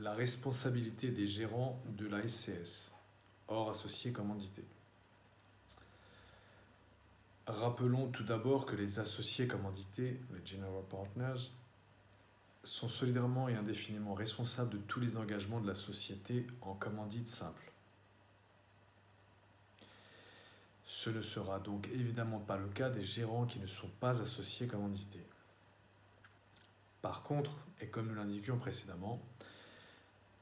la responsabilité des gérants de la SCS, hors associés commandités. Rappelons tout d'abord que les associés commandités, les General Partners, sont solidairement et indéfiniment responsables de tous les engagements de la société en commandite simple. Ce ne sera donc évidemment pas le cas des gérants qui ne sont pas associés commandités. Par contre, et comme nous l'indiquions précédemment,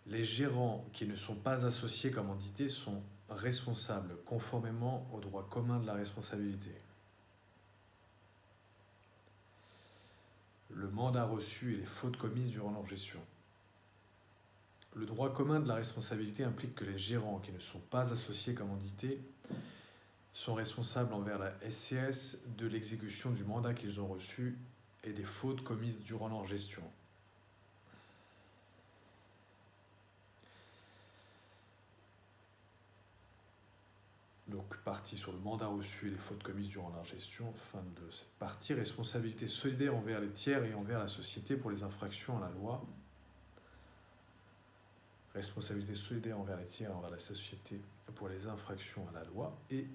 les gérants qui ne sont pas associés commandités sont responsables conformément au droit commun de la responsabilité. Le mandat reçu et les fautes commises durant leur gestion. Le droit commun de la responsabilité implique que les gérants qui ne sont pas associés commandités sont responsables envers la SCS de l'exécution du mandat qu'ils ont reçu et des fautes commises durant leur gestion. Donc, partie sur le mandat reçu et les fautes commises durant leur gestion. Fin de cette partie. Responsabilité solidaire envers les tiers et envers la société pour les infractions à la loi. Responsabilité solidaire envers les tiers et envers la société pour les infractions à la loi et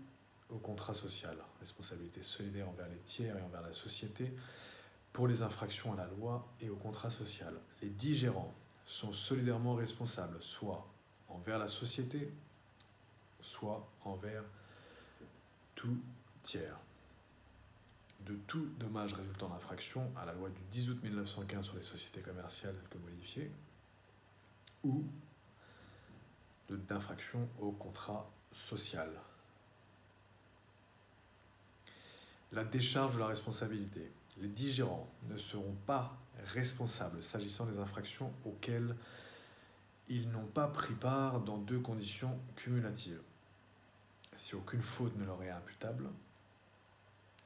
au contrat social. Responsabilité solidaire envers les tiers et envers la société pour les infractions à la loi et au contrat social. Les 10 gérants sont solidairement responsables, soit envers la société, soit envers tout tiers, de tout dommage résultant d'infraction à la loi du 10 août 1915 sur les sociétés commerciales telles que modifiées, ou d'infraction au contrat social. La décharge de la responsabilité. Les 10 gérants ne seront pas responsables s'agissant des infractions auxquelles ils n'ont pas pris part dans 2 conditions cumulatives. Si aucune faute ne leur est imputable,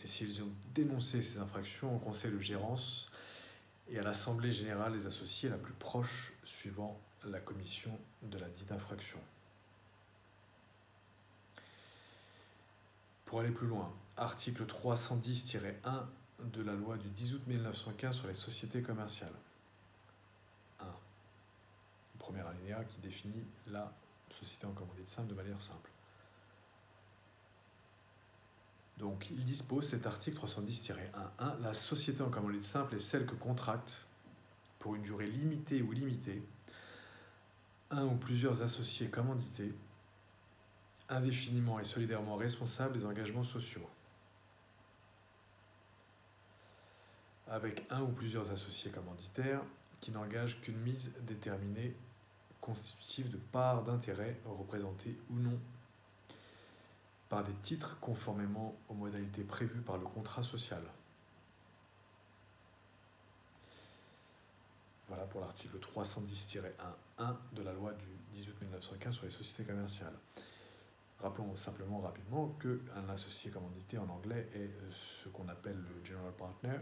et s'ils ont dénoncé ces infractions au conseil de gérance et à l'assemblée générale des associés la plus proche suivant la commission de la dite infraction. Pour aller plus loin, article 310-1 de la loi du 10 août 1915 sur les sociétés commerciales. 1. Le premier alinéa qui définit la société en commandite simple de manière simple. Donc, il dispose, cet article 310-1, la société en commandite simple est celle que contracte, pour une durée limitée ou illimitée, un ou plusieurs associés commandités, indéfiniment et solidairement responsables des engagements sociaux, avec un ou plusieurs associés commanditaires qui n'engagent qu'une mise déterminée constitutive de parts d'intérêt représentées ou non par des titres conformément aux modalités prévues par le contrat social. Voilà pour l'article 310-1 de la loi du 10 août 1915 sur les sociétés commerciales. Rappelons simplement rapidement qu'un associé commandité en anglais est ce qu'on appelle le General Partner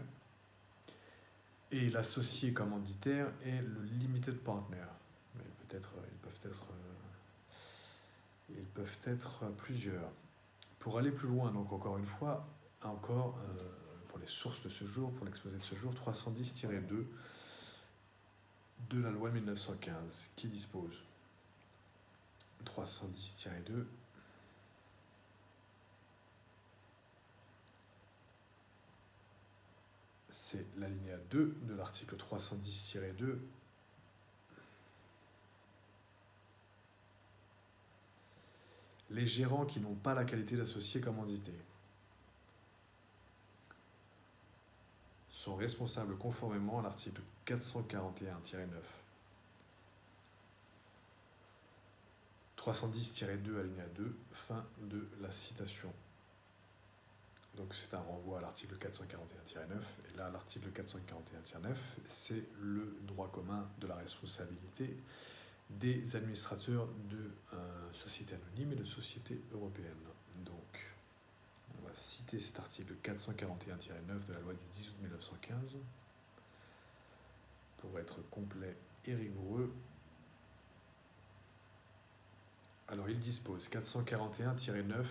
et l'associé commanditaire est le Limited Partner. Mais ils peuvent être plusieurs. Pour aller plus loin, donc encore une fois, pour les sources de ce jour, pour l'exposé de ce jour, 310-2 de la loi 1915, qui dispose 310-2 c'est l'alinéa 2 de l'article 310-2 les gérants qui n'ont pas la qualité d'associé commandité sont responsables conformément à l'article 441-9. 310-2 alinéa 2, fin de la citation. Donc c'est un renvoi à l'article 441-9, et là l'article 441-9, c'est le droit commun de la responsabilité des administrateurs de sociétés anonymes et de sociétés européennes. Donc, on va citer cet article 441-9 de la loi du 10 août 1915 pour être complet et rigoureux. Alors, il dispose 441-9,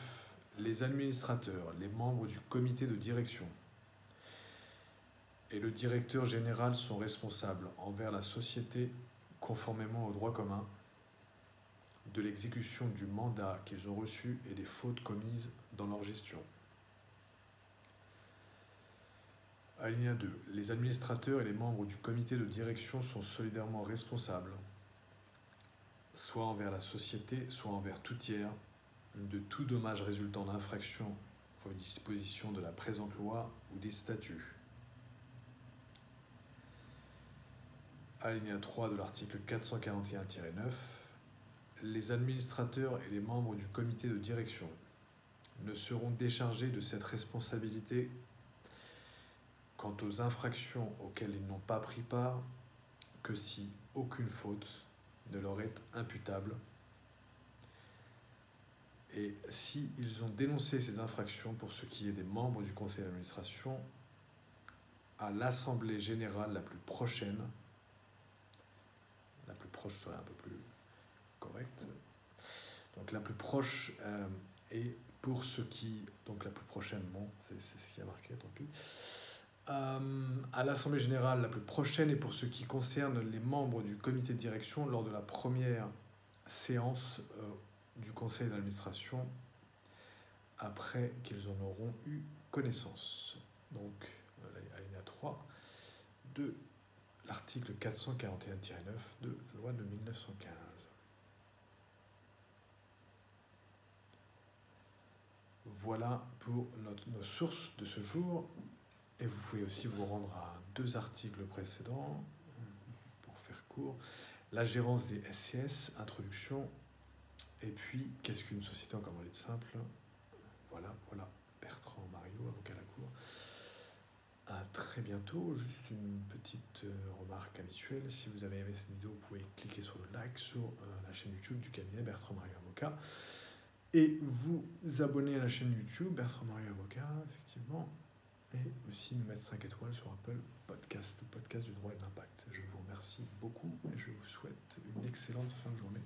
les administrateurs, les membres du comité de direction et le directeur général sont responsables envers la société conformément au droit commun, de l'exécution du mandat qu'ils ont reçu et des fautes commises dans leur gestion. Alinéa 2. Les administrateurs et les membres du comité de direction sont solidairement responsables, soit envers la société, soit envers tout tiers, de tout dommage résultant d'infraction aux dispositions de la présente loi ou des statuts. Alinéa 3 de l'article 441-9. Les administrateurs et les membres du comité de direction ne seront déchargés de cette responsabilité quant aux infractions auxquelles ils n'ont pas pris part que si aucune faute ne leur est imputable et si ils ont dénoncé ces infractions pour ce qui est des membres du conseil d'administration à l'assemblée générale la plus prochaine, la plus proche serait un peu plus correct, donc la plus proche et pour ce qui, donc la plus prochaine, bon, c'est ce qui a marqué, tant pis, à l'Assemblée générale la plus prochaine et pour ce qui concerne les membres du comité de direction lors de la première séance du conseil d'administration après qu'ils en auront eu connaissance. Donc, alinéa 3 de l'article 441-9 de la loi de 1915. Voilà pour nos sources de ce jour. Et vous pouvez aussi vous rendre à 2 articles précédents, pour faire court. La gérance des SCS, introduction. Et puis, qu'est-ce qu'une société en commandite simple? Voilà. Bertrand Mariot, avocat à la Cour. À très bientôt. Juste une petite remarque habituelle. Si vous avez aimé cette vidéo, vous pouvez cliquer sur le like sur la chaîne YouTube du cabinet Bertrand Mariot Avocat. Et vous abonner à la chaîne YouTube Bertrand Mariot Avocat, effectivement. Et aussi nous mettre 5 étoiles sur Apple Podcast du droit et de l'impact. Je vous remercie beaucoup et je vous souhaite une excellente fin de journée.